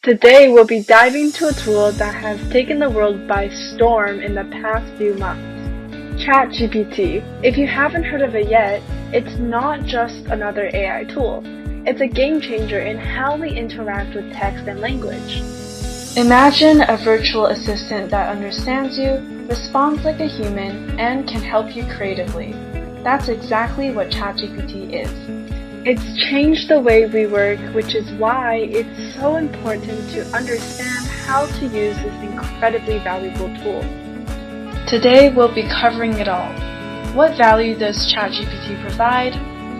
Today we'll be diving into a tool that has taken the world by storm in the past few months. ChatGPT. If you haven't heard of it yet, it's not just another AI tool. It's a game changer in how we interact with text and language. Imagine a virtual assistant that understands you, responds like a human, and can help you creatively. That's exactly what ChatGPT is. It's changed the way we work, which is why it's so important to understand how to use this incredibly valuable tool. Today we'll be covering it all. What value does ChatGPT provide?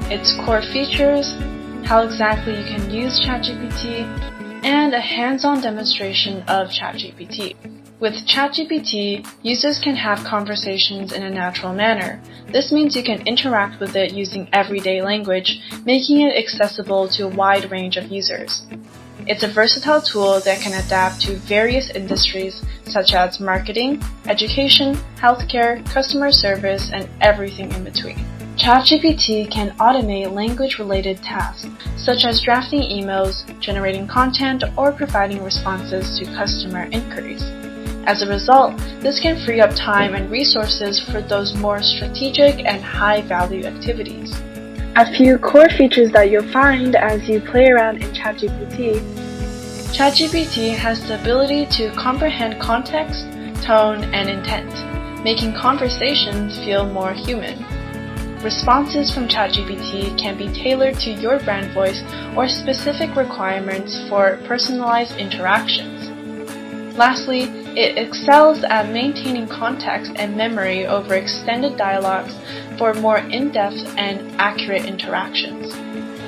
Its core features, how exactly you can use ChatGPT, and a hands-on demonstration of ChatGPT. With ChatGPT, users can have conversations in a natural manner. This means you can interact with it using everyday language, making it accessible to a wide range of users. It's a versatile tool that can adapt to various industries such as marketing, education, healthcare, customer service, and everything in between. ChatGPT can automate language-related tasks, such as drafting emails, generating content, or providing responses to customer inquiries. As a result, this can free up time and resources for those more strategic and high-value activities. A few core features that you'll find as you play around in ChatGPT. ChatGPT has the ability to comprehend context, tone, and intent, making conversations feel more human. Responses from ChatGPT can be tailored to your brand voice or specific requirements for personalized interactions. Lastly, it excels at maintaining context and memory over extended dialogues for more in-depth and accurate interactions.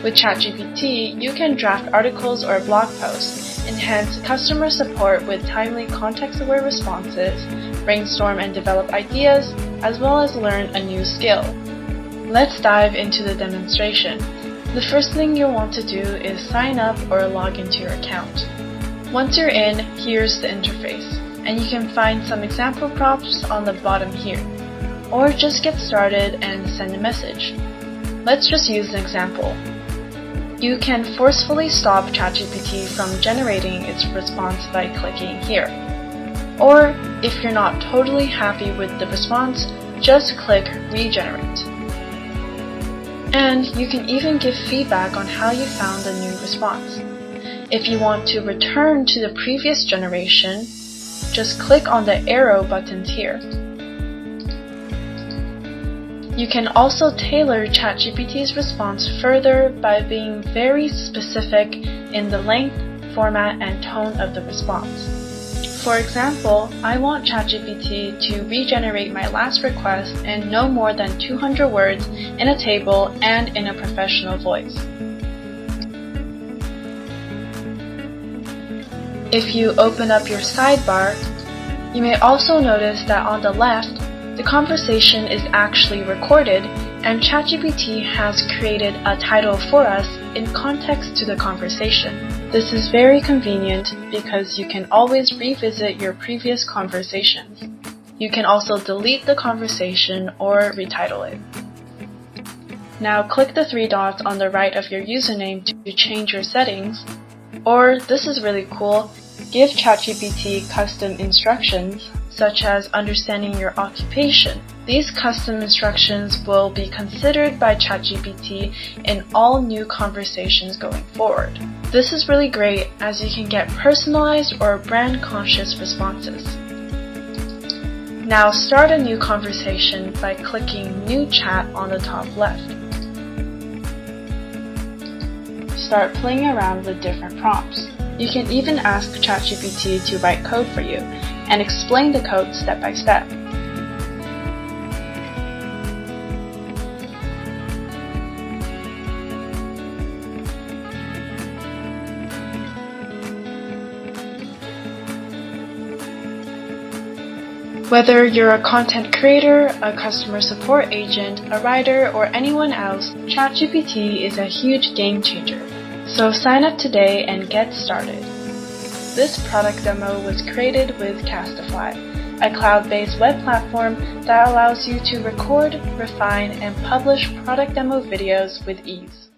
With ChatGPT, you can draft articles or blog posts, enhance customer support with timely context-aware responses, brainstorm and develop ideas, as well as learn a new skill. Let's dive into the demonstration. The first thing you'll want to do is sign up or log into your account. Once you're in, here's the interface, and you can find some example prompts on the bottom here. Or just get started and send a message. Let's just use an example. You can forcefully stop ChatGPT from generating its response by clicking here. Or, if you're not totally happy with the response, just click Regenerate. And you can even give feedback on how you found the new response. If you want to return to the previous generation, just click on the arrow buttons here. You can also tailor ChatGPT's response further by being very specific in the length, format, and tone of the response. For example, I want ChatGPT to regenerate my last request in no more than 200 words in a table and in a professional voice. If you open up your sidebar, you may also notice that on the left, the conversation is actually recorded and ChatGPT has created a title for us in context to the conversation. This is very convenient because you can always revisit your previous conversations. You can also delete the conversation or retitle it. Now click the three dots on the right of your username to change your settings. Or, this is really cool, give ChatGPT custom instructions, such as understanding your occupation. These custom instructions will be considered by ChatGPT in all new conversations going forward. This is really great as you can get personalized or brand-conscious responses. Now start a new conversation by clicking New Chat on the top left. Start playing around with different prompts. You can even ask ChatGPT to write code for you and explain the code step by step. Whether you're a content creator, a customer support agent, a writer, or anyone else, ChatGPT is a huge game changer. So sign up today and get started. This product demo was created with Castofly, a cloud-based web platform that allows you to record, refine, and publish product demo videos with ease.